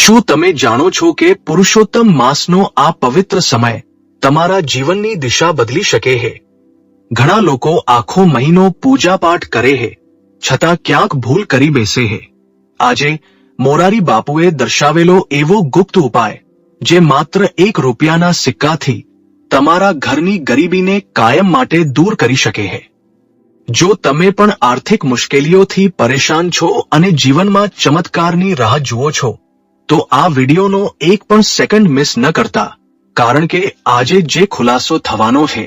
શું તમે જાણો છો કે પુરુષોત્તમ માસનો આ પવિત્ર સમય તમારા જીવનની દિશા બદલી શકે છે? ઘણા લોકો આખો મહિનો પૂજાપાઠ કરે છે, છતાં ક્યાંક ભૂલ કરી બેસે છે. આજે મોરારી બાપુએ દર્શાવેલો એવો ગુપ્ત ઉપાય જે માત્ર ₹1ના સિક્કાથી તમારા ઘરની ગરીબીને કાયમ માટે દૂર કરી શકે છે. જો તમે પણ આર્થિક મુશ્કેલીઓથી પરેશાન છો અને જીવનમાં ચમત્કારની રાહ જુઓ છો, તો આ વિડિયોનો એક પણ સેકન્ડ મિસ ન કરતા, કારણ કે આજે જે ખુલાસો થવાનો છે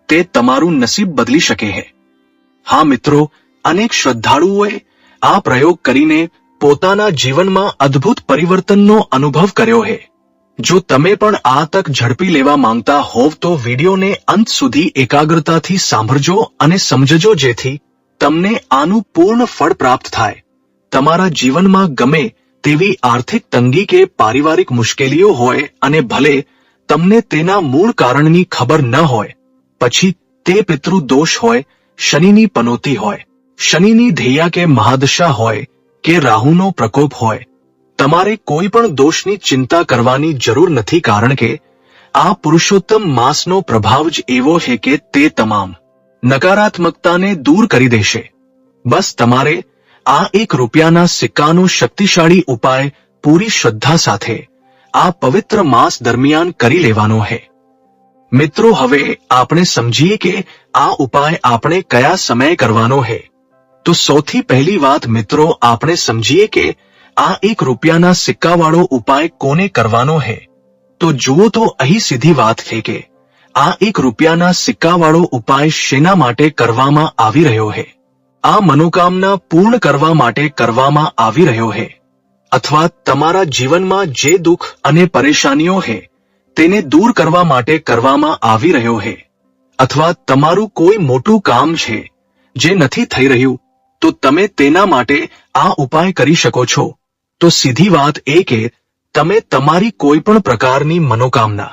તે તમારું નસીબ બદલી શકે છે. હા મિત્રો, અનેક શ્રદ્ધાળુઓએ આ પ્રયોગ કરીને પોતાના જીવનમાં અદ્ભુત પરિવર્તનનો અનુભવ કર્યો છે. જો તમે પણ આ તક ઝડપી લેવા માંગતા હોવ તો વિડિયોને અંત સુધી એકાગ્રતાથી સાંભળજો અને સમજજો, જેથી તમને આનું પૂર્ણ ફળ પ્રાપ્ત થાય. તમારા જીવનમાં ગમે તેવી આર્થિક તંગી કે પારિવારિક મુશ્કેલીઓ હોય અને ભલે તમને તેના મૂળ કારણની ખબર ન હોય, પછી તે પિતૃદોષ હોય, શનિની પનોતી હોય, શનિની ધૈયા કે મહાદશા હોય કે રાહુનો પ્રકોપ હોય, તમારે કોઈ પણ દોષની ચિંતા કરવાની જરૂર નથી, કારણ કે આ પુરુષોત્તમ માસનો પ્રભાવ જ એવો છે કે તે તમામ નકારાત્મકતાને દૂર કરી દેશે. બસ તમારે આ ₹1ના સિક્કાનો શક્તિશાળી ઉપાય પૂરી શ્રદ્ધા સાથે આ પવિત્ર માસ દરમિયાન કરી લેવાનો છે. મિત્રો, હવે આપણે સમજીએ કે આ ઉપાય આપણે કયા સમયે કરવાનો છે. તો સૌથી પહેલી વાત મિત્રો, આપણે સમજીએ કે આ ₹1ના સિક્કાવાળો ઉપાય કોને કરવાનો છે. તો જુઓ, તો અહીં સીધી વાત છે કે આ ₹1ના સિક્કાવાળો ઉપાય શેના માટે કરવામાં આવી રહ્યો છે? આ મનોકામના પૂર્ણ કરવા માટે કરવામાં આવી રહ્યો છે, અથવા તમારા જીવનમાં જે દુઃખ અને પરેશાનીઓ છે તેને દૂર કરવા માટે કરવામાં આવી રહ્યો છે, અથવા તમારું કોઈ મોટું કામ છે જે નથી થઈ રહ્યું, તો તમે તેના માટે આ ઉપાય કરી શકો છો. તો સીધી વાત એ કે તમે તમારી કોઈ પણ પ્રકારની મનોકામના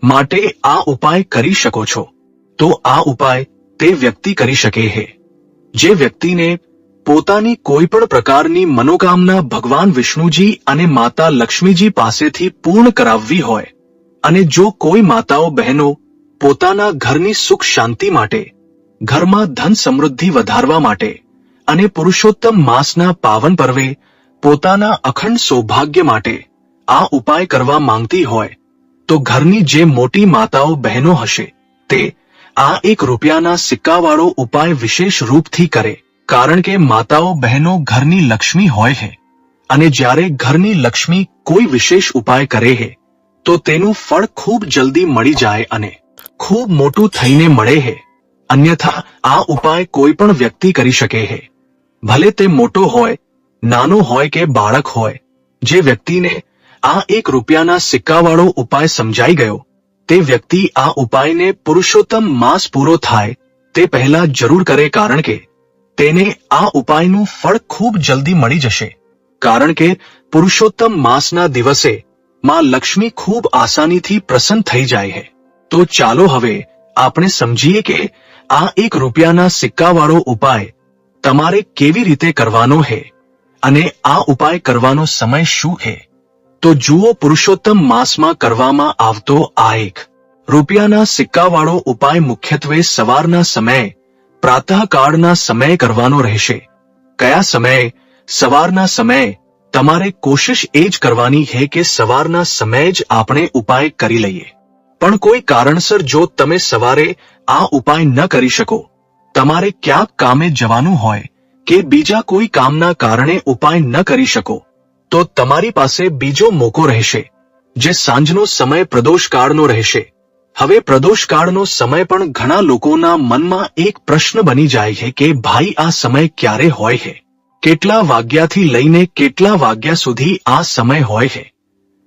માટે આ ઉપાય કરી શકો છો. તો આ ઉપાય તે વ્યક્તિ કરી શકે છે જે વ્યક્તિને પોતાની કોઈ પણ પ્રકારની મનોકામના ભગવાન વિષ્ણુજી અને માતા લક્ષ્મીજી પાસેથી પૂર્ણ કરાવવી હોય, અને જો કોઈ માતાઓ બહેનો પોતાના ઘરની સુખ શાંતિ માટે, ઘરમાં ધન સમૃદ્ધિ વધારવા માટે અને પુરુષોત્તમ માસના પાવન પર્વે પોતાના અખંડ સૌભાગ્ય માટે આ ઉપાય કરવા માંગતી હોય, તો ઘરની જે મોટી માતાઓ બહેનો હશે તે આ ₹1ના સિક્કાવાળો ઉપાય વિશેષ રૂપથી કરે, કારણ કે માતાઓ બહેનો ઘરની લક્ષ્મી હોય છે, અને જ્યારે ઘરની લક્ષ્મી કોઈ વિશેષ ઉપાય કરે છે તો તેનું ફળ ખૂબ જલ્દી મળી જાય અને ખૂબ મોટું થઈને મળે છે. અન્યથા આ ઉપાય કોઈ પણ વ્યક્તિ કરી શકે છે, ભલે તે મોટો હોય, નાનો હોય કે બાળક હોય. જે વ્યક્તિને આ ₹1ના સિક્કાવાળો ઉપાય સમજાઈ ગયો, તે વ્યક્તિ આ ઉપાયને પુરુષોત્તમ માસ પૂરો થાય તે પહેલા જરૂર કરે, કારણ કે તેને આ ઉપાયનું ફળ ખૂબ જલ્દી મળી જશે. કારણ કે પુરુષોત્તમ માસના દિવસે માં લક્ષ્મી ખૂબ આસાનીથી પ્રસન્ન થઈ જાય છે. તો ચાલો હવે આપણે સમજીએ કે આ ₹1ના સિક્કાવાળો ઉપાય તમારે કેવી રીતે કરવાનો છે અને આ ઉપાય કરવાનો સમય શું છે. તો જુઓ, પુરુષોત્તમ માસમાં કરવામાં આવતો આ ₹1ના સિક્કાવાળો ઉપાય મુખ્યત્વે સવારના સમયે, પ્રાતઃકાળના સમયે કરવાનો રહેશે. કયા સમયે? સવારના સમયે. તમારે કોશિશ એ જ કરવાની છે કે સવારના સમયે જ આપણે ઉપાય કરી લઈએ. પણ કોઈ કારણસર જો તમે સવારે આ ઉપાય ન કરી શકો, તમારે ક્યાંક કામે જવાનું હોય કે બીજા કોઈ કામના કારણે ઉપાય ન કરી શકો, તો તમારી પાસે બીજો મોકો રહેશે, જે સાંજનો સમય પ્રદોષકાળનો રહેશે. હવે પ્રદોષકાળનો સમય પણ ઘણા લોકોના મનમાં એક પ્રશ્ન બની જાય છે કે ભાઈ, આ સમય ક્યારે હોય છે? કેટલા વાગ્યાથી લઈને કેટલા વાગ્યા સુધી આ સમય હોય છે?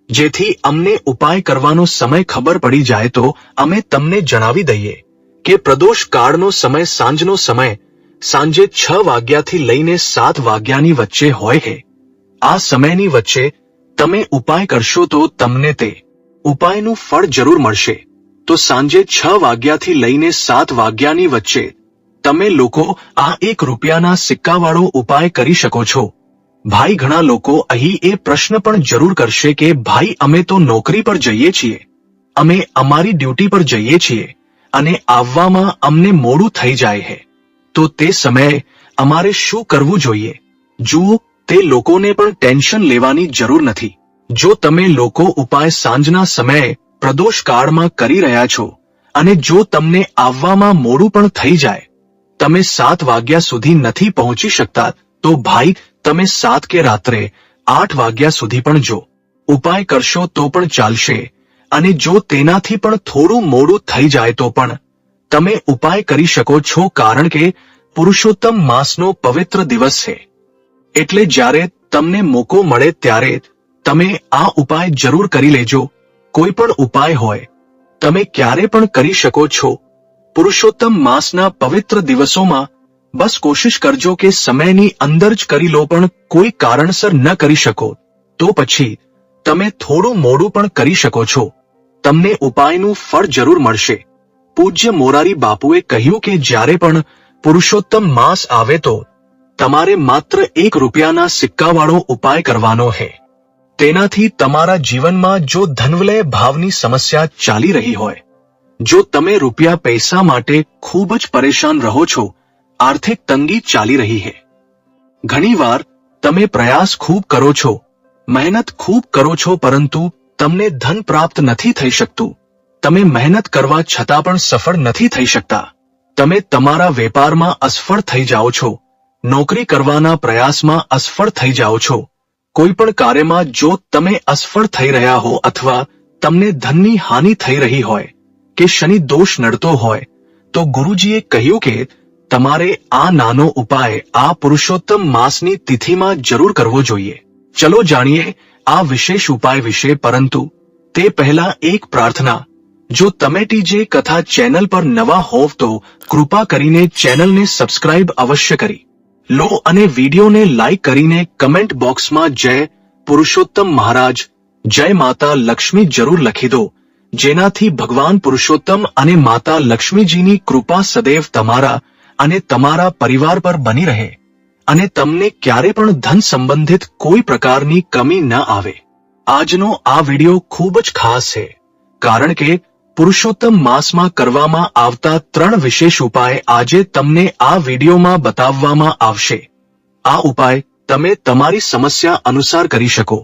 જેથી અમને ઉપાય કરવાનો સમય ખબર પડી જાય તો અમે તમને જણાવી દઈએ કે પ્રદોષકાળનો સમય સાંજનો સમય સાંજે 6 વાગ્યાથી લઈને 7 વાગ્યાની વચ્ચે હોય છે. આ સમયની વચ્ચે તમે ઉપાય કરશો તો તમને તે ઉપાયનું ફળ જરૂર મળશે. તો સાંજે 6 વાગ્યાથી લઈને 7 વાગ્યાની વચ્ચે તમે લોકો આ ₹1ના સિક્કાવાળો ઉપાય કરી શકો છો. ભાઈ ઘણા લોકો અહીં એ પ્રશ્ન પણ જરૂર કરશે કે ભાઈ અમે તો નોકરી પર જઈએ છીએ, અમે અમારી ડ્યુટી પર જઈએ છીએ અને આવવામાં અમને મોડું થઈ જાય છે, તો તે સમયે અમારે શું કરવું જોઈએ? જુઓ, તે લોકોને પણ ટેન્શન લેવાની જરૂર નથી. જો તમે લોકો ઉપાય સાંજના સમયે પ્રદોષ કાળમાં કરી રહ્યા છો અને જો તમને આવવામાં મોડું પણ થઈ જાય, તમે 7 વાગ્યા સુધી નથી પહોંચી શકતા, તો ભાઈ તમે 7 કે રાત્રે 8 વાગ્યા સુધી પણ જો ઉપાય કરશો તો પણ ચાલશે, અને જો તેનાથી પણ થોડું મોડું થઈ જાય તો પણ તમે ઉપાય કરી શકો છો, કારણ કે પુરુષોત્તમ માસનો પવિત્ર દિવસ છે. એટલે જ્યારે તમને મોકો મળે ત્યારે તમે આ ઉપાય જરૂર કરી લેજો. કોઈ પણ ઉપાય હોય તમે ક્યારે પણ કરી શકો છો. પુરુષોત્તમ માસના પવિત્ર દિવસોમાં બસ કોશિશ કરજો કે સમયની અંદર જ કરી લો, પણ કોઈ કારણસર ન કરી શકો તો પછી તમે થોડું મોડું પણ કરી શકો છો. તમને ઉપાયનું ફળ જરૂર મળશે. પૂજ્ય મોરારી બાપુએ કહ્યું કે જ્યારે પણ પુરુષોત્તમ માસ આવે તો તમારે માત્ર 1 રૂપિયાના સિક્કાવાળો ઉપાય કરવાનો છે. તેનાથી તમારા જીવનમાં જો ધનવલય ભાવની સમસ્યા ચાલી રહી હોય, જો તમે રૂપિયા પૈસા માટે ખૂબ જ પરેશાન રહો છો, આર્થિક તંગી ચાલી રહી છે, ઘણીવાર તમે પ્રયાસ ખૂબ કરો છો, મહેનત ખૂબ કરો છો, પરંતુ તમને ધન પ્રાપ્ત નથી થઈ શકતું, તમે મહેનત કરવા છતાં પણ સફળ નથી થઈ શકતા, તમે તમારા વેપારમાં અસફળ થઈ જાઓ છો, નોકરી કરવાના પ્રયાસમાં અસફળ થઈ જાઓ છો, કોઈ પણ કાર્યમાં જો તમે અસફળ થઈ રહ્યા હો અથવા તમને ધનની હાનિ થઈ રહી હોય કે શનિ દોષ નડતો હોય, તો ગુરુજીએ કહ્યું કે તમારે આ નાનો ઉપાય આ પુરુષોત્તમ માસની તિથિમાં જરૂર કરવો જોઈએ. ચલો જાણીએ આ વિશેષ ઉપાય વિશે, પરંતુ તે પહેલા એક પ્રાર્થના. જો તમે ટીજે કથા ચેનલ પર નવા હોવ તો કૃપા કરીને ચેનલને સબસ્ક્રાઇબ અવશ્ય કરી લો અને વિડીયોને લાઇક કરીને કમેન્ટ બોક્સમાં જય પુરુષોત્તમ મહારાજ, જય માતા લક્ષ્મી જરૂર લખી દો, જેનાથી ભગવાન પુરુષોત્તમ અને માતા લક્ષ્મીજીની કૃપા સદૈવ તમારા અને તમારા પરિવાર પર બની રહે અને તમને ક્યારે પણ ધન સંબંધિત કોઈ પ્રકારની કમી ન આવે. આજનો આ વિડીયો ખૂબ જ ખાસ છે, કારણ કે પુરુષોત્તમ માસમાં કરવામાં આવતા 3 વિશેષ ઉપાય આજે તમને આ વિડીયોમાં બતાવવામાં આવશે. આ ઉપાય તમે તમારી સમસ્યા અનુસાર કરી શકો.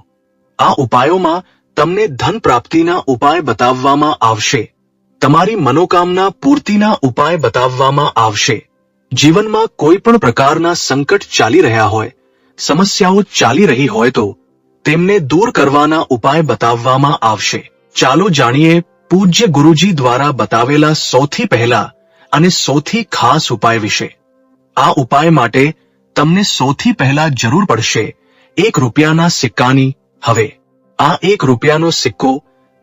આ ઉપાયોમાં તમને ધન પ્રાપ્તિના ઉપાય બતાવવામાં આવશે, તમારી મનોકામના પૂર્તિના ઉપાય બતાવવામાં આવશે. જીવનમાં કોઈ પણ પ્રકારના સંકટ ચાલી રહ્યા હોય, સમસ્યાઓ ચાલી રહી હોય તો તેમને દૂર કરવાના ઉપાય બતાવવામાં આવશે. ચાલો જાણીએ પૂજ્ય ગુરુજી દ્વારા બતાવેલા સૌથી પહેલા અને સૌથી ખાસ ઉપાય વિશે. આ ઉપાય માટે તમને સૌથી પહેલા જરૂર પડશે 1 રૂપિયાના સિક્કાની. હવે આ 1 રૂપિયાનો સિક્કો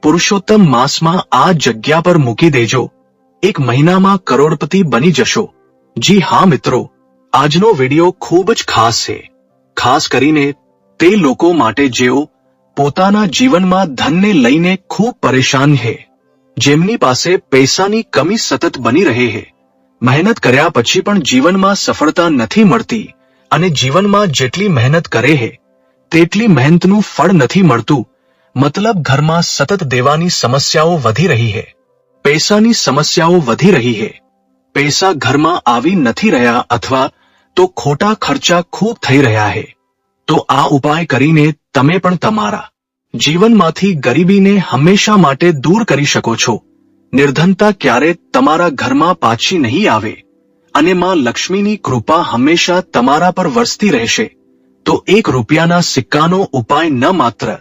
પુરુષોત્તમ માસમાં આ જગ્યા પર મૂકી દેજો. 1 મહિનામાં કરોડપતિ બની જશો. જી હા મિત્રો, આજનો વિડીયો ખૂબ જ ખાસ છે, ખાસ કરીને તે લોકો માટે જેઓ પોતાના જીવનમાં ધનને લઈને ખૂબ પરેશાન છે, જેમની પાસે પૈસાની કમી સતત બની રહે છે, મહેનત કર્યા પછી પણ જીવનમાં સફળતા નથી મળતી અને જીવનમાં જેટલી મહેનત કરે છે તેટલી મહેનતનું ફળ નથી મળતું. મતલબ ઘરમાં સતત દેવાની સમસ્યાઓ વધી રહી છે, પૈસાની સમસ્યાઓ વધી રહી છે, પૈસા ઘરમાં આવી નથી રહ્યા અથવા તો ખોટા ખર્ચા ખૂબ થઈ રહ્યા છે. તો આ ઉપાય કરીને તમે પણ તમારા જીવનમાંથી ગરીબીને હંમેશા માટે દૂર કરી શકો છો. નિર્ધનતા ક્યારે તમારા ઘરમાં પાછી નહીં આવે અને માં લક્ષ્મીની કૃપા હંમેશા તમારા પર વરસતી રહેશે. તો 1 રૂપિયાના સિક્કાનો ઉપાય ન માત્ર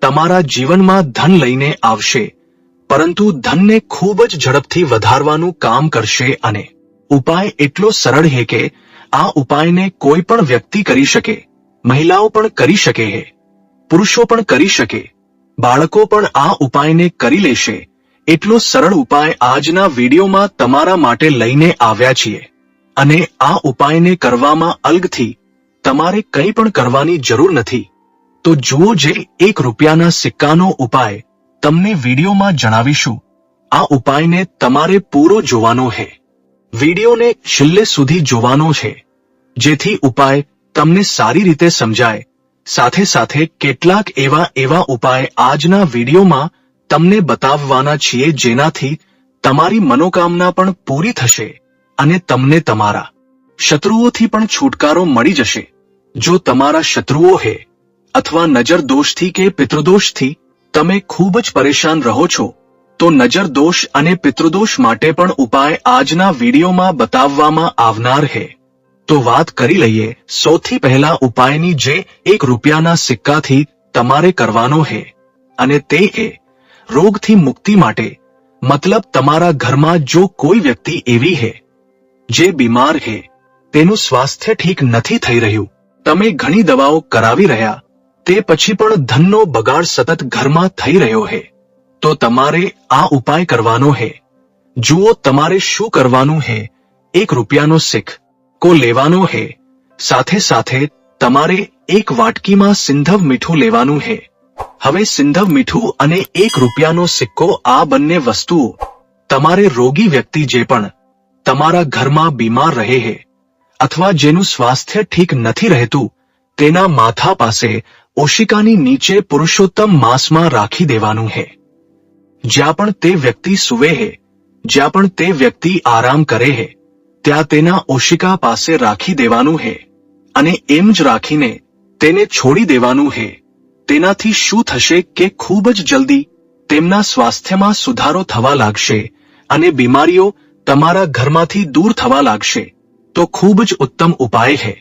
તમારા જીવનમાં ધન લઈને આવશે, પરંતુ ધનને ખૂબ જ ઝડપથી વધારવાનું કામ કરશે. અને ઉપાય એટલો સરળ છે કે આ ઉપાયને કોઈ પણ વ્યક્તિ કરી શકે, મહિલાઓ પણ કરી શકે છે, પુરુષો પણ કરી શકે, બાળકો પણ આ ઉપાયને કરી લેશે. એટલો સરળ ઉપાય આજના વિડીયોમાં તમારા માટે લઈને આવ્યા છીએ. અને આ ઉપાયને કરવામાં અલગથી તમારે કંઈ પણ કરવાની જરૂર નથી. તો જુઓ, જે 1 રૂપિયાના સિક્કાનો ઉપાય તમને વિડીયોમાં જણાવીશું, આ ઉપાયને તમારે પૂરો જોવાનો છે, વિડીયોને છેલ્લે સુધી જોવાનો છે, જેથી ઉપાય તમને સારી રીતે સમજાય સાથે સાથે કેટલાક એવા ઉપાય આજના વિડીયોમાં તમને બતાવવાના છીએ જેનાથી તમારી મનોકામના પણ પૂરી થશે અને તમને તમારા શત્રુઓથી પણ છુટકારો મળી જશે. જો તમારા શત્રુઓ હે અથવા નજર દોષથી કે પિતૃદોષથી તમે ખૂબ જ પરેશાન રહો છો તો નજર દોષ અને પિતૃદોષ માટે પણ ઉપાય આજના વિડીયોમાં બતાવવામાં આવનાર હે. તો વાત કરી લઈએ સૌથી પહેલા ઉપાયની, જે ₹1ના સિક્કાથી તમારે કરવાનો હે અને તે હે રોગથી મુક્તિ માટે. મતલબ તમારા ઘરમાં જો કોઈ વ્યક્તિ એવી હે જે બીમાર હે, તેનું સ્વાસ્થ્ય ઠીક નથી થઈ રહ્યું, તમે ઘણી દવાઓ કરાવી રહ્યા, તે પછી પણ ધનનો બગાડ સતત ઘરમાં થઈ રહ્યો હે, તો તમારે આ ઉપાય કરવાનો હે. જુઓ તમારે શું કરવાનું હે. ₹1નો સિક્કો લેવાનો હે. સાથે સાથે તમારે એક વાટકીમાં સિંધવ મીઠું લેવાનું હે. હવે સિંધવ મીઠું અને ₹1નો સિક્કો, આ બંને વસ્તુઓ તમારે રોગી વ્યક્તિ જે પણ તમારા ઘરમાં બીમાર રહે હે અથવા જેનું સ્વાસ્થ્ય ઠીક નથી રહેતું, તેના માથા પાસે ઓશિકાની નીચે પુરુષોત્તમ માસમાં રાખી દેવાનું હે. જ્યાં પણ તે વ્યક્તિ સૂવે હે, જ્યાં પણ તે વ્યક્તિ આરામ કરે હે, ત્યાં તેના ઓશિકા પાસે રાખી દેવાનું હે અને એમ જ રાખીને તેને છોડી દેવાનું હે. તેનાથી શું થશે કે ખૂબ જ જલ્દી તેમના સ્વાસ્થ્યમાં સુધારો થવા લાગશે અને બીમારીઓ તમારા ઘરમાંથી દૂર થવા લાગશે. તો ખૂબ જ ઉત્તમ ઉપાય હે.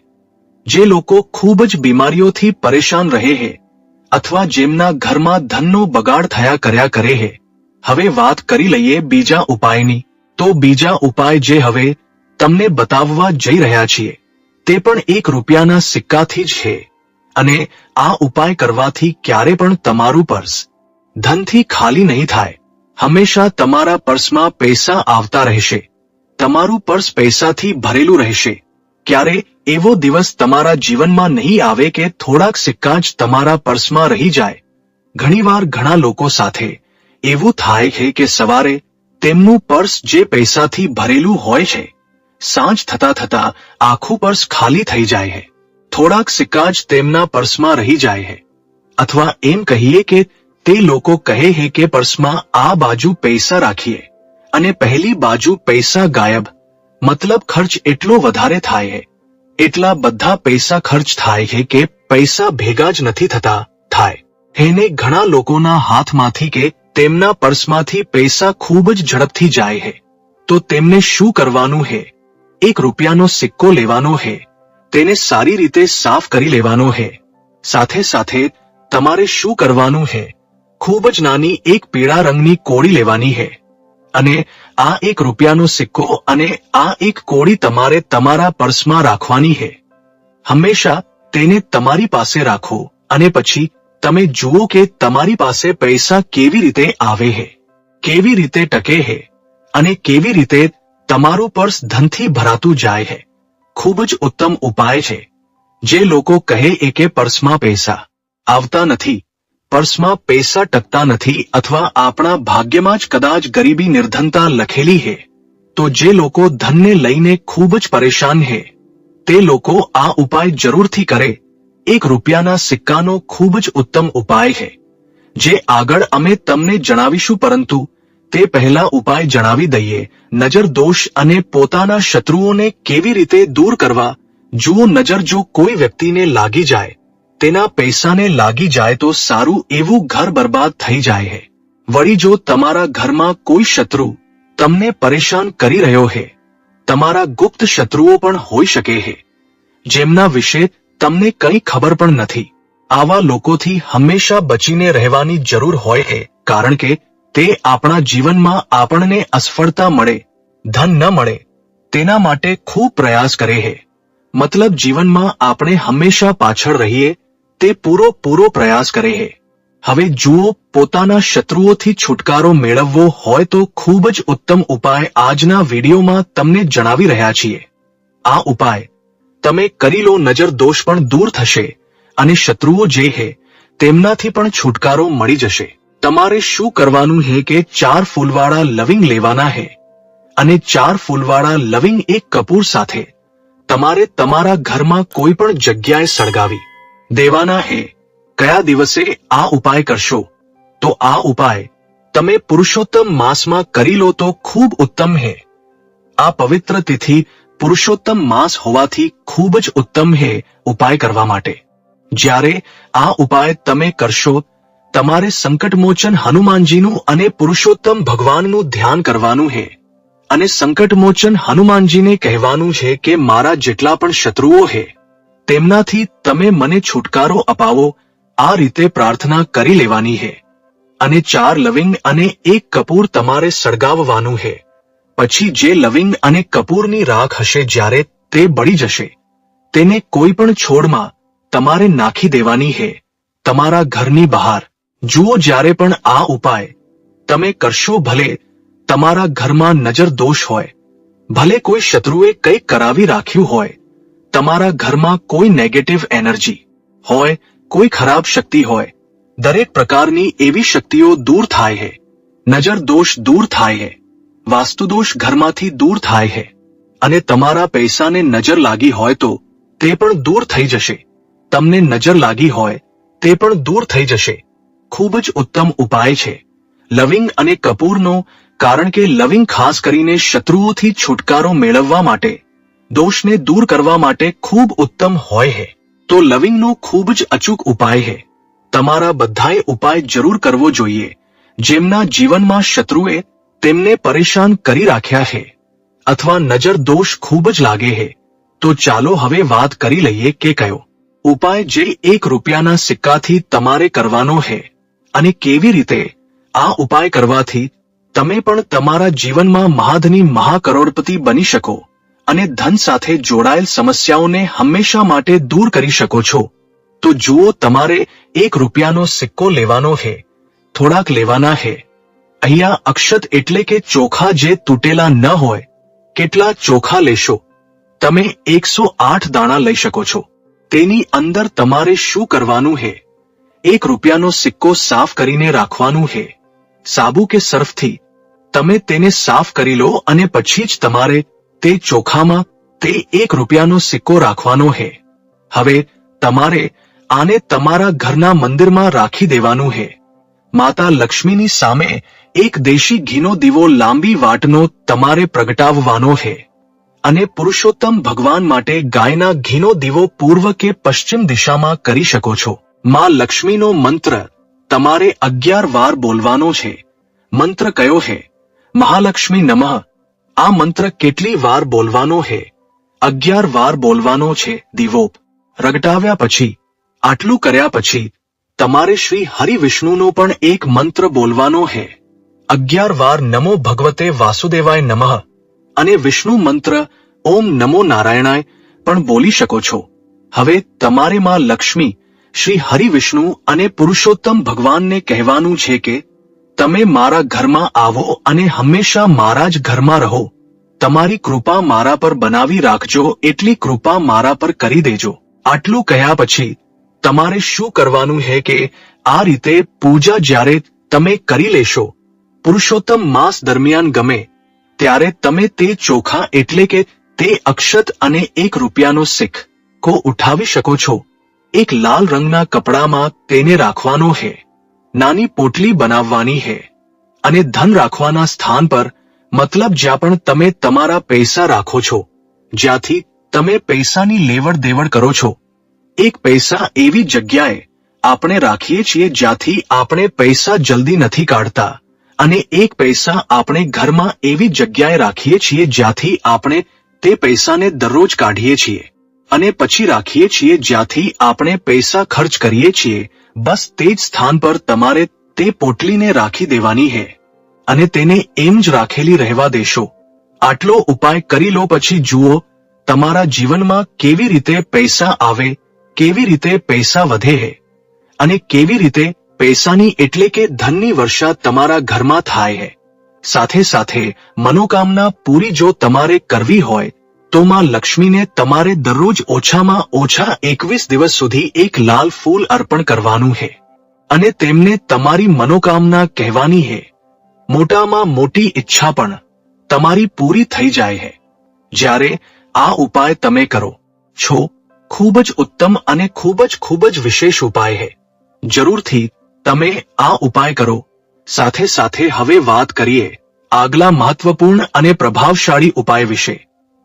જે લોકો ખૂબ જ બીમારીઓથી પરેશાન રહે હે અથવા જેમના ઘરમાં ધનનો બગાડ થયા કર્યા કરે હે. હવે વાત કરી લઈએ બીજા ઉપાયની. તો બીજા ઉપાય જે હવે તમને બતાવવા જઈ રહ્યા છીએ તે પણ ₹1ના સિક્કાથી જ છે અને આ ઉપાય કરવાથી ક્યારે પણ તમારું પર્સ ધનથી ખાલી નહીં થાય. હંમેશા તમારા પર્સમાં પૈસા આવતા રહેશે, તમારું પર્સ પૈસાથી ભરેલું રહેશે. ક્યારે એવો દિવસ તમારા જીવનમાં નહીં આવે કે થોડાક સિક્કા જ તમારા પર્સમાં રહી જાય. ઘણીવાર ઘણા લોકો સાથે એવું થાય છે કે સવારે તેમનું પર્સ જે પૈસાથી ભરેલું હોય છે, સાંજ થતા થતા આખું પર્સ ખાલી થઈ જાય છે. થોડાક સિક્કા જ તેમના પર્સમાં રહી જાય છે. અથવા એમ કહીએ કે તે લોકો કહે છે કે પર્સમાં આ બાજુ પૈસા રાખીએ અને પહેલી બાજુ પૈસા ગાયબ. મતલબ ખર્ચ એટલો વધારે થાય છે, એટલા બધા પૈસા ખર્ચ થાય છે કે પૈસા ભેગા જ નથી થતા થાય. એને ઘણા લોકોના હાથમાંથી કે તેમના પર્સમાંથી પૈસા ખૂબ જ ઝડપથી જાય છે. તો તેમને શું કરવાનું હે? ₹1નો સિક્કો લેવાનો હે, તેને સારી રીતે સાફ કરી લેવાનો હે. સાથે સાથે તમારે શું કરવાનું હે? ખૂબ જ નાની એક પીળા રંગની કોળી લેવાની હે અને આ ₹1નો સિક્કો અને આ એક કોળી તમારે તમારા પર્સમાં રાખવાની હે. હંમેશા તેને તમારી પાસે રાખો અને પછી તમે જુઓ કે તમારી પાસે પૈસા કેવી રીતે આવે છે, કેવી રીતે ટકે છે અને કેવી રીતે તમારું પર્સ ધનથી ભરાતું જાય છે. ખૂબ જ ઉત્તમ ઉપાય છે. જે લોકો કહે કે પર્સમાં પૈસા આવતા નથી, પર્સમાં પૈસા ટકતા નથી અથવા આપણા ભાગ્યમાં જ કદાચ ગરીબી નિર્ધનતા લખેલી છે, તો જે લોકો ધનને લઈને ખૂબ જ પરેશાન છે તે લોકો આ ઉપાય જરૂરથી કરે. ₹1ના સિક્કાનો ખૂબ જ ઉત્તમ ઉપાય છે જે આગળ અમે તમને જણાવીશું, પરંતુ તે પહેલા ઉપાય જણાવી દઈએ. નજર દોષ અને પોતાના શત્રુઓને કેવી રીતે દૂર કરવા. જુઓ, નજર જો કોઈ વ્યક્તિને લાગી જાય, તેના પૈસાને લાગી જાય તો સારું એવું ઘર બરબાદ થઈ જાય છે. વળી જો તમારા ઘરમાં કોઈ શત્રુ તમને પરેશાન કરી રહ્યો છે, તમારા ગુપ્ત શત્રુઓ પણ હોઈ શકે છે જેમના વિશે તમને કંઈ ખબર પણ નથી. આવા લોકોથી હંમેશા બચીને રહેવાની જરૂર હોય છે, કારણ કે તે આપણા જીવનમાં આપણને અસફળતા મળે, ધન ન મળે તેના માટે ખૂબ પ્રયાસ કરે છે. મતલબ જીવનમાં આપણે હંમેશા પાછળ રહીએ તે પૂરો પ્રયાસ કરે છે. હવે જુઓ, પોતાના શત્રુઓથી છુટકારો મેળવવો હોય તો ખૂબ જ ઉત્તમ ઉપાય આજના વિડીયોમાં તમને જણાવી રહ્યા છીએ. આ ઉપાય તમે કરી લો, નજર દોષ પણ દૂર થશે અને શત્રુઓ જે છે તેમનાથી પણ છુટકારો મળી જશે. તમારે શું કરવાનું છે કે 4 ફૂલવાળા લવિંગ લેવાના છે અને 4 ફૂલવાળા લવિંગ એક કપૂર સાથે તમારે તમારા ઘરમાં કોઈ પણ જગ્યાએ સળગાવી દેવાના હે. કયા દિવસે આ ઉપાય કરશો? તો આ ઉપાય તમે પુરુષોત્તમ માસમાં કરી લો તો ખૂબ ઉત્તમ હે. આ પવિત્ર તિથિ પુરુષોત્તમ માસ હોવાથી ખૂબ જ ઉત્તમ હે ઉપાય કરવા માટે. જ્યારે આ ઉપાય તમે કરશો, તમારે સંકટમોચન હનુમાનજીનું અને પુરુષોત્તમ ભગવાનનું ધ્યાન કરવાનું હે અને સંકટમોચન હનુમાનજીને કહેવાનું છે કે મારા જેટલા પણ શત્રુઓ હે તેમનાથી તમે મને છુટકારો અપાવો. આ રીતે પ્રાર્થના કરી લેવાની હે અને 4 લવિંગ અને 1 કપૂર તમારે સળગાવવાનું હે. પછી જે લવિંગ અને કપૂરની રાખ હશે, જ્યારે તે બળી જશે તેને કોઈ પણ છોડમાં તમારે નાખી દેવાની હે, તમારા ઘરની બહાર. જુઓ, જ્યારે પણ આ ઉપાય તમે કરશો, ભલે તમારા ઘરમાં નજર દોષ હોય, ભલે કોઈ શત્રુએ કંઈક કરાવી રાખ્યું હોય, તમારા ઘરમાં કોઈ નેગેટિવ એનર્જી હોય, કોઈ ખરાબ શક્તિ હોય, દરેક પ્રકારની એવી શક્તિઓ દૂર થાય હે. નજર દોષ દૂર થાય હે, વાસ્તુદોષ ઘરમાંથી દૂર થાય હે અને તમારા પૈસાને નજર લાગી હોય તો તે પણ દૂર થઈ જશે. તમને નજર લાગી હોય તે પણ દૂર થઈ જશે. ખૂબ જ ઉત્તમ ઉપાય છે લવિંગ અને કપૂરનો, કારણ કે લવિંગ ખાસ કરીને શત્રુઓથી છુટકારો મેળવવા માટે, દોષને દૂર કરવા માટે ખૂબ ઉત્તમ હોય છે. તો લવિંગનો ખૂબ જ અચૂક ઉપાય છે. તમારા બધાએ ઉપાય જરૂર કરવો જોઈએ. જેમના જીવનમાં શત્રુએ તેમને પરેશાન કરી રાખ્યા છે અથવા નજર દોષ ખૂબ જ લાગે છે, તો ચાલો હવે વાત કરી લઈએ કે કયો ઉપાય જે 1 રૂપિયાના સિક્કાથી તમારે કરવાનો છે અને કેવી રીતે. આ ઉપાય કરવાથી તમે પણ તમારા જીવનમાં મહાધની મહાકરોડપતિ બની શકો અને ધન સાથે જોડાયેલ સમસ્યાઓને હંમેશા માટે દૂર કરી શકો છો. તો જુઓ, તમારે 1 રૂપિયાનો સિક્કો લેવાનો છે, થોડાક લેવાના છે. અહીંયા અક્ષત એટલે કે ચોખા જે તૂટેલા ન હોય. કેટલા ચોખા લેશો? તમે 108 દાણા લઈ શકો છો. તેની અંદર તમારે શું કરવાનું છે? 1 રૂપિયાનો સિક્કો સાફ કરીને રાખવાનું છે. સાબુ કે સર્ફથી તમે તેને સાફ કરી લો અને પછી જ તમારે તે ચોખામાં તે 1 રૂપિયાનો સિક્કો રાખવાનો છે. હવે તમારે આને તમારા ઘરના મંદિરમાં રાખી દેવાનું છે. માતા લક્ષ્મીની સામે એક દેશી ઘીનો દીવો લાંબી વાટનો તમારે પ્રગટાવવાનો છે અને પુરુષોત્તમ ભગવાન માટે ગાયના ઘીનો દીવો પૂર્વ કે પશ્ચિમ દિશામાં કરી શકો છો. માં લક્ષ્મીનો મંત્ર તમારે 11 વાર બોલવાનો છે. મંત્ર કયો છે? મહાલક્ષ્મી નમઃ. આ મંત્ર કેટલી વાર બોલવાનો છે? 11 વાર બોલવાનો છે. દીવો પ્રગટાવ્યા પછી, આટલું કર્યા પછી તમારે શ્રી હરિવિષ્ણુનો પણ એક મંત્ર બોલવાનો છે. 11 વાર નમો ભગવતે વાસુદેવાય નમઃ અને વિષ્ણુ મંત્ર ઓમ નમો નારાયણાય પણ બોલી શકો છો. હવે તમારે માં લક્ષ્મી, શ્રી હરિવિષ્ણુ અને પુરુષોત્તમ ભગવાનને કહેવાનું છે કે તમે મારા ઘરમાં આવો અને હંમેશા મારા જ ઘરમાં રહો. તમારી કૃપા મારા પર બનાવી રાખજો, એટલી કૃપા મારા પર કરી દેજો. આટલું કહ્યા પછી તમારે શું કરવાનું છે કે આ રીતે પૂજા જ્યારે તમે કરી લેશો, પુરુષોત્તમ માસ દરમિયાન ગમે ત્યારે તમે તે ચોખા એટલે કે તે અક્ષત અને 1 રૂપિયાનો સિક્કો ઉઠાવી શકો છો. એક લાલ રંગના કપડામાં તેને રાખવાનો છે. નાની પોટલી બનાવવાની છે અને ધન રાખવાના સ્થાન પર, મતલબ જ્યાં પણ તમે તમારા પૈસા રાખો છો, જ્યાંથી તમે પૈસાની લેવડ દેવડ કરો છો, એક પૈસા એવી જગ્યાએ આપણે રાખીએ છીએ જ્યાંથી આપણે પૈસા જલ્દી નથી કાઢતા અને એક પૈસા આપણે ઘરમાં એવી જગ્યાએ રાખીએ છીએ જ્યાંથી આપણે તે પૈસાને દરરોજ કાઢીએ છીએ અને પછી રાખીએ છીએ જ્યાંથી આપણે પૈસા ખર્ચ કરીએ છીએ. બસ તે જ સ્થાન પર તમારે તે પોટલીને રાખી દેવાની છે અને તેને એમ જ રાખેલી રહેવા દેશો. આટલો ઉપાય કરી લો પછી જુઓ તમારા જીવનમાં કેવી રીતે પૈસા આવે, કેવી રીતે પૈસા વધે છે અને કેવી રીતે પૈસાની એટલે કે ધનની વર્ષા તમારા ઘરમાં થાય છે. સાથે સાથે મનોકામના પૂરી જો તમારે કરવી હોય તો માં લક્ષ્મીને તમારે દરરોજ ઓછામાં ઓછા 21 દિવસ સુધી એક લાલ ફૂલ અર્પણ કરવાનું છે અને તેમને તમારી મનોકામના કહેવાની છે. મોટામાં મોટી ઈચ્છા પણ તમારી પૂરી થઈ જાય છે જ્યારે આ ઉપાય તમે કરો છો. ખૂબ જ ઉત્તમ અને ખૂબ જ વિશેષ ઉપાય છે. જરૂરથી તમે આ ઉપાય કરો. સાથે સાથે હવે વાત કરીએ આગલા મહત્વપૂર્ણ અને પ્રભાવશાળી ઉપાય વિશે.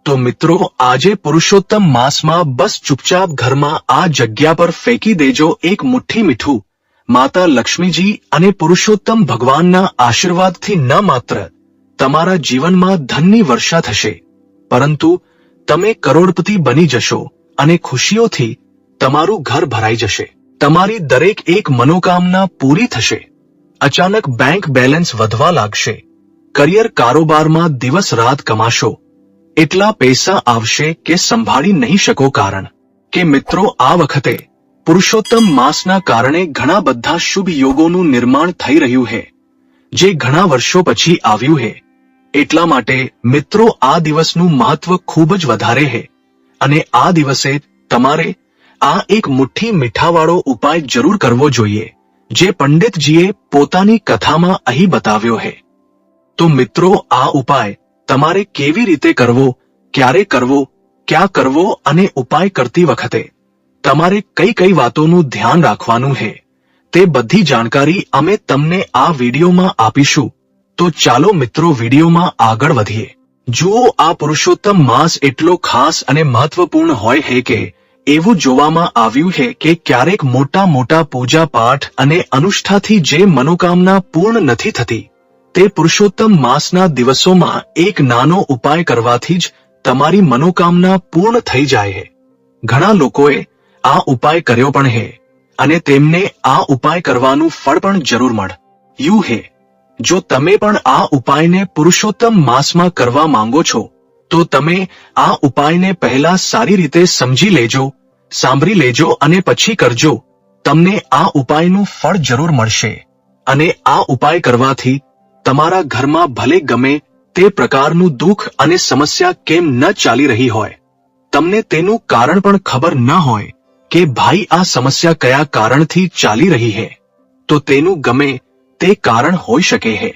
તો મિત્રો, આજે પુરુષોત્તમ માસમાં બસ ચૂપચાપ ઘરમાં આ જગ્યા પર ફેંકી દેજો એક મુઠ્ઠી મીઠું. માતા લક્ષ્મીજી અને પુરુષોત્તમ ભગવાનના આશીર્વાદથી ન માત્ર તમારા જીવનમાં ધનની વર્ષા થશે, પરંતુ તમે કરોડપતિ બની જશો અને ખુશીઓથી તમારું ઘર ભરાઈ જશે. તમારી દરેક એક મનોકામના પૂરી થશે. અચાનક બેંક બેલેન્સ વધવા લાગશે. કરિયર કારોબારમાં દિવસ રાત કમાશો. એટલા પૈસા આવશે કે સંભાળી નહીં શકો. કારણ કે મિત્રો, આ વખતે પુરુષોત્તમ માસના કારણે ઘણા બધા શુભ યોગોનું નિર્માણ થઈ રહ્યું છે, જે ઘણા વર્ષો પછી આવ્યું છે. એટલા માટે મિત્રો, આ દિવસનું મહત્વ ખૂબ જ વધારે છે અને આ દિવસે તમારે આ એક મુઠ્ઠી મીઠાવાળો ઉપાય જરૂર કરવો જોઈએ, જે પંડિતજીએ પોતાની કથામાં અહીં બતાવ્યો છે. તો મિત્રો, આ ઉપાય તમારે કેવી રીતે કરવો, ક્યારે કરવો, ક્યાં કરવો અને ઉપાય કરતી વખતે તમારે કઈ કઈ વાતોનું ધ્યાન રાખવાનું છે, તે બધી જાણકારી અમે તમને આ વિડીયોમાં આપીશું. તો ચાલો મિત્રો, વિડીયોમાં આગળ વધીએ. જુઓ, આ પુરુષોત્તમ માસ એટલો ખાસ અને મહત્વપૂર્ણ હોય છે કે એવું જોવામાં આવ્યું છે કે ક્યારેક મોટા મોટા પૂજા પાઠ અને અનુષ્ઠાથી જે મનોકામના પૂર્ણ નથી થતી, તે પુરુષોત્તમ માસના દિવસોમાં એક નાનો ઉપાય કરવાથી જ તમારી મનોકામના પૂર્ણ થઈ જાય છે. ઘણા લોકોએ આ ઉપાય કર્યો પણ છે અને તેમને આ ઉપાય કરવાનું ફળ પણ જરૂર મળ્યું છે. જો તમે પણ આ ઉપાયને પુરુષોત્તમ માસમાં કરવા માંગો છો, તો તમે આ ઉપાયને પહેલા સારી રીતે સમજી લેજો, સાંભળી લેજો અને પછી કરજો. તમને આ ઉપાયનું ફળ જરૂર મળશે અને આ ઉપાય કરવાથી તમારા ઘરમાં ભલે ગમે તે પ્રકારનું દુઃખ અને સમસ્યા કેમ ન ચાલી રહી હોય, તમને તેનું કારણ પણ ખબર ન હોય કે ભાઈ આ સમસ્યા કયા કારણથી ચાલી રહી છે, તો તેનું ગમે તે કારણ હોઈ શકે છે.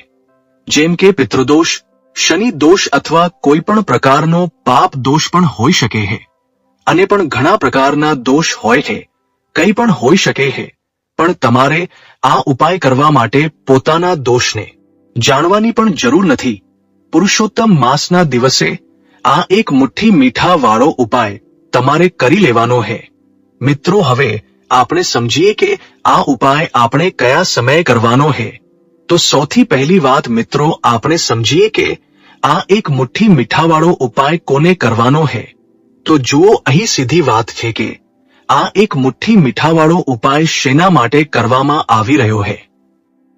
જેમ કે પિતૃદોષ, શનિ દોષ અથવા કોઈ પણ પ્રકારનો પાપ દોષ પણ હોઈ શકે છે. અને પણ ઘણા પ્રકારના દોષ હોય છે. કંઈ પણ હોઈ શકે છે. પણ તમારે આ ઉપાય કરવા માટે પોતાના દોષને જાણવાની પણ જરૂર નથી. પુરુષોત્તમ માસના દિવસે આ એક મુઠ્ઠી મીઠા વાળો ઉપાય તમારે કરી લેવાનો છે. મિત્રો, હવે આપણે સમજીએ કે આ ઉપાય આપણે કયા સમયે કરવાનો છે. તો સૌથી પહેલી વાત મિત્રો, આપણે સમજીએ કે આ એક મુઠ્ઠી મીઠાવાળો ઉપાય કોને કરવાનો છે. તો જુઓ, અહીં સીધી વાત છે કે આ એક મુઠ્ઠી મીઠાવાળો ઉપાય શેના માટે કરવામાં આવી રહ્યો છે.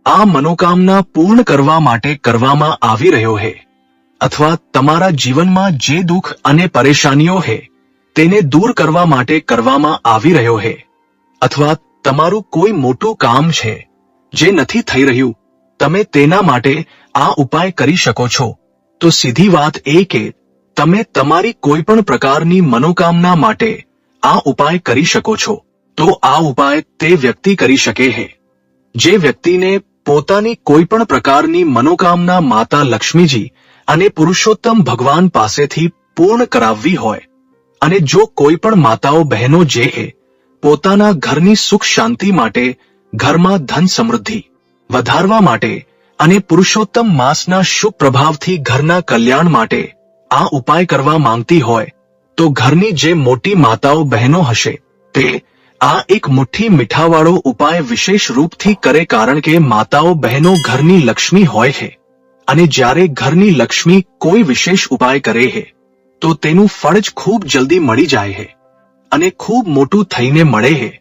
આ મનોકામના પૂર્ણ કરવા માટે કરવામાં આવી રહ્યો છે, અથવા તમારા જીવનમાં જે દુઃખ અને પરેશાનીઓ છે તેને દૂર કરવા માટે કરવામાં આવી રહ્યો છે, અથવા તમારું કોઈ મોટું કામ છે જે નથી થઈ રહ્યું, તમે તેના માટે આ ઉપાય કરી શકો છો. તો સીધી વાત એ કે તમે તમારી કોઈ પણ પ્રકારની મનોકામના માટે આ ઉપાય કરી શકો છો. તો આ ઉપાય તે વ્યક્તિ કરી શકે છે જે વ્યક્તિને પોતાની કોઈ પણ પ્રકારની મનોકામના માતા લક્ષ્મીજી અને પુરુષોત્તમ ભગવાન પાસેથી પૂર્ણ કરાવવી હોય. અને જો કોઈ પણ માતાઓ બહેનો જે પોતાના ઘરની સુખ શાંતિ માટે, ઘરમાં ધન સમૃદ્ધિ વધારવા માટે અને પુરુષોત્તમ માસના શુભ પ્રભાવથી ઘરના કલ્યાણ માટે આ ઉપાય કરવા માંગતી હોય, તો ઘરની જે મોટી માતાઓ બહેનો હશે તે આ એક મુઠ્ઠી મીઠાવાળો ઉપાય વિશેષ રૂપથી કરે. કારણ કે માતાઓ બહેનો ઘરની લક્ષ્મી હોય છે અને જ્યારે ઘરની લક્ષ્મી કોઈ વિશેષ ઉપાય કરે છે તો તેનું ફળ જ ખૂબ જલ્દી મળી જાય છે અને ખૂબ મોટું થઈને મળે છે.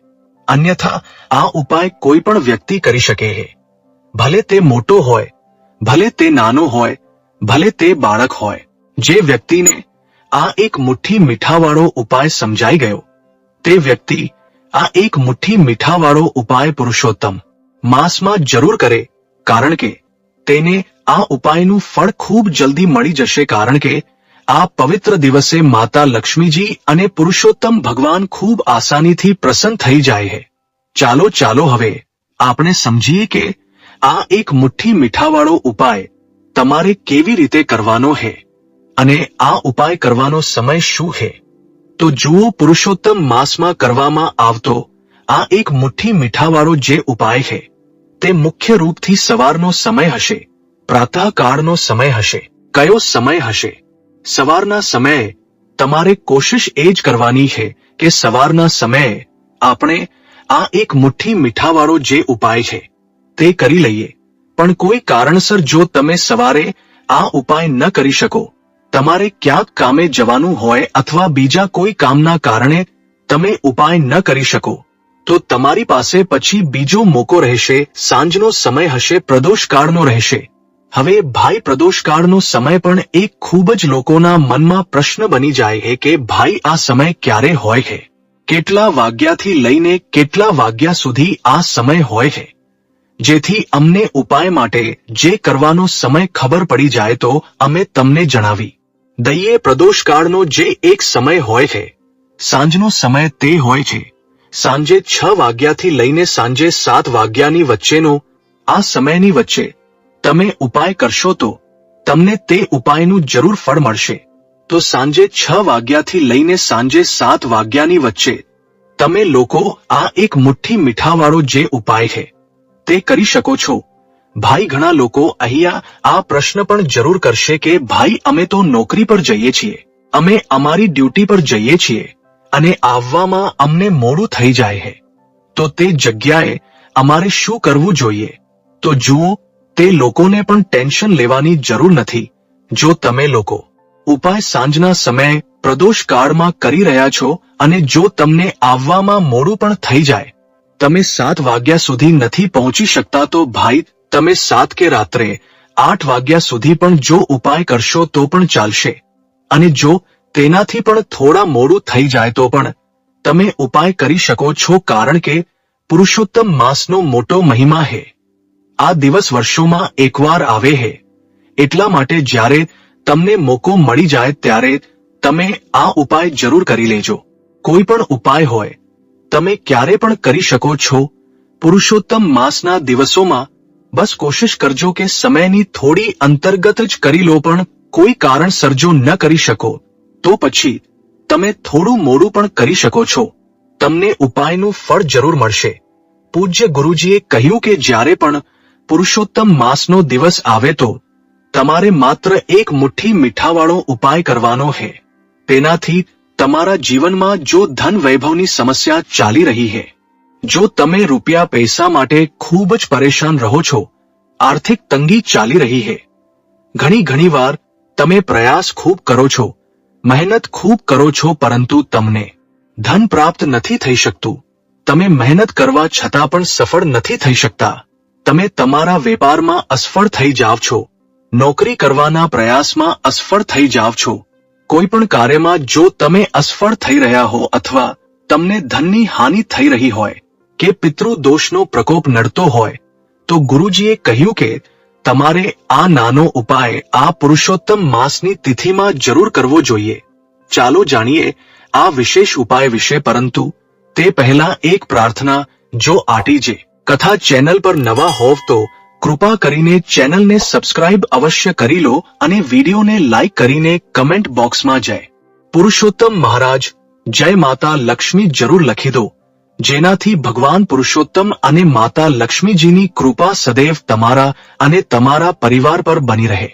અન્યથા આ ઉપાય કોઈ પણ વ્યક્તિ કરી શકે છે. ભલે તે મોટો હોય, ભલે તે નાનો હોય, ભલે તે બાળક હોય. જે વ્યક્તિને આ એક મુઠ્ઠી મીઠાવાળો ઉપાય સમજાઈ ગયો, તે વ્યક્તિ આ એક મુઠ્ઠી મીઠાવાળો ઉપાય પુરુષોત્તમ માસમાં જરૂર કરે. કારણ કે તેને આ ઉપાયનું ફળ ખૂબ જલ્દી મળી જશે. કારણ કે આ પવિત્ર દિવસે માતા લક્ષ્મીજી અને પુરુષોત્તમ ભગવાન ખૂબ આસાનીથી પ્રસન્ન થઈ જાય છે. ચાલો હવે આપણે સમજીએ કે આ એક મુઠ્ઠી મીઠાવાળો ઉપાય તમારે કેવી રીતે કરવાનો છે અને આ ઉપાય કરવાનો સમય શું છે. તો જુઓ, પુરુષોત્તમ માસમાં કરવામાં આવતો આ એક મુઠ્ઠી મીઠાવાળો જે ઉપાય છે તે મુખ્ય રૂપથી સવારનો સમય હશે, પ્રાતઃકાળનો સમય હશે. કયો સમય હશે? સવારના સમયે તમારે કોશિશ એ જ કરવાની છે કે સવારના સમયે આપણે આ એક મુઠ્ઠી મીઠાવાળો જે ઉપાય છે તે કરી લઈએ. પણ કોઈ કારણસર જો તમે સવારે આ ઉપાય ન કરી શકો, તમારે ક્યાંક કામે જવાનું હોય અથવા બીજા કોઈ કામના કારણે તમે ઉપાય ન કરી શકો, તો તમારી પાસે પછી બીજો મોકો રહેશે. સાંજનો સમય હશે, પ્રદોષકાળનો રહેશે. હવે ભાઈ, પ્રદોષકાળનો સમય પણ એક ખૂબ જ લોકોના મનમાં પ્રશ્ન બની જાય છે કે ભાઈ આ સમય ક્યારે હોય છે, કેટલા વાગ્યાથી લઈને કેટલા વાગ્યા સુધી આ સમય હોય છે, જેથી અમને ઉપાય માટે જે કરવાનો સમય ખબર પડી જાય તો અમે તમને જણાવી દઈએ. પ્રદોષકાળનો જે એક સમય હોય છે, સાંજનો સમય, તે હોય છે સાંજે 6 વાગ્યાથી લઈને સાંજે 7 વાગ્યાની વચ્ચેનો. આ સમયની વચ્ચે તમે ઉપાય કરશો તો તમને તે ઉપાયનું જરૂર ફળ મળશે. તો સાંજે 6 વાગ્યાથી લઈને સાંજે 7 વાગ્યાની વચ્ચે તમે લોકો આ એક મુઠ્ઠી મીઠાવાળો જે ઉપાય છે તે કરી શકો છો. ભાઈ, ઘણા લોકો અહીંયા આ પ્રશ્ન પણ જરૂર કરશે કે ભાઈ અમે તો નોકરી પર જઈએ છીએ, અમે અમારી ડ્યુટી પર જઈએ છીએ અને આવવામાં અમને મોડું થઈ જાય છે, તો તે જગ્યાએ અમારે શું કરવું જોઈએ? તો જુઓ, તે લોકોને પણ ટેન્શન લેવાની જરૂર નથી. જો તમે લોકો ઉપાય સાંજના સમયે પ્રદોષકાળમાં કરી રહ્યા છો અને જો તમને આવવામાં મોડું પણ થઈ જાય, તમે 7 વાગ્યા સુધી નથી પહોંચી શકતા, તો ભાઈ તમે 7 કે રાત્રે 8 વાગ્યા સુધી પણ જો ઉપાય કરશો તો પણ ચાલશે. અને જો તેનાથી પણ થોડા મોડું થઈ જાય તો પણ તમે ઉપાય કરી શકો છો, કારણ કે પુરુષોત્તમ માસનો મોટો મહિમા છે. આ દિવસ વર્ષોમાં એકવાર આવે છે, એટલા માટે જ્યારે તમને મોકો મળી જાય ત્યારે તમે આ ઉપાય જરૂર કરી લેજો. કોઈ પણ ઉપાય હોય તમે ક્યારે પણ કરી શકો છો. પુરુષોત્તમ માસના દિવસોમાં બસ કોશિશ કરજો કે સમયની થોડી અંતર્ગત જ કરી લો. પણ કોઈ કારણસર જો ન કરી શકો તો પછી તમે થોડું મોડું પણ કરી શકો છો, તમને ઉપાયનું ફળ જરૂર મળશે. પૂજ્ય ગુરુજીએ કહ્યું કે જ્યારે પણ પુરુષોત્તમ માસનો દિવસ આવે તો તમારે માત્ર એક મુઠ્ઠી મીઠાવાળો ઉપાય કરવાનો છે. તેનાથી તમારા જીવનમાં જો ધન વૈભવની સમસ્યા ચાલી રહી છે, જો તમે રૂપિયા પૈસા માટે ખૂબ જ પરેશાન રહો છો, આર્થિક તંગી ચાલી રહી છે, ઘણી વાર તમે પ્રયાસ ખૂબ કરો છો, મહેનત ખૂબ કરો છો, પરંતુ તમને ધન પ્રાપ્ત નથી થઈ શકતું, તમે મહેનત કરવા છતાં પણ સફળ નથી થઈ શકતા, તમે તમારા વેપારમાં અસફળ થઈ જાવ છો, નોકરી કરવાના પ્રયાસમાં અસફળ થઈ જાવ છો, કોઈ પણ કાર્યમાં જો તમે અસફળ થઈ રહ્યા હો અથવા તમને ધનની હાનિ થઈ રહી હોય કે પિતૃદોષનો પ્રકોપ નડતો હોય, તો ગુરુજીએ કહ્યું કે તમારે આ નાનો ઉપાય આ પુરુષોત્તમ માસની તિથિમાં જરૂર કરવો જોઈએ. ચાલો જાણીએ આ વિશેષ ઉપાય વિશે, પરંતુ તે પહેલા એક પ્રાર્થના. જો આટી જે કથા ચેનલ પર નવા હોવ તો કૃપા કરીને ચેનલને સબસ્ક્રાઇબ અવશ્ય કરી લો અને વિડીયોને લાઇક કરીને કમેન્ટ બોક્સમાં જય પુરુષોત્તમ મહારાજ, જય માતા લક્ષ્મી જરૂર લખી દો, જેનાથી ભગવાન પુરુષોત્તમ અને માતા લક્ષ્મીજીની કૃપા સદૈવ તમારા અને તમારા પરિવાર પર બની રહે.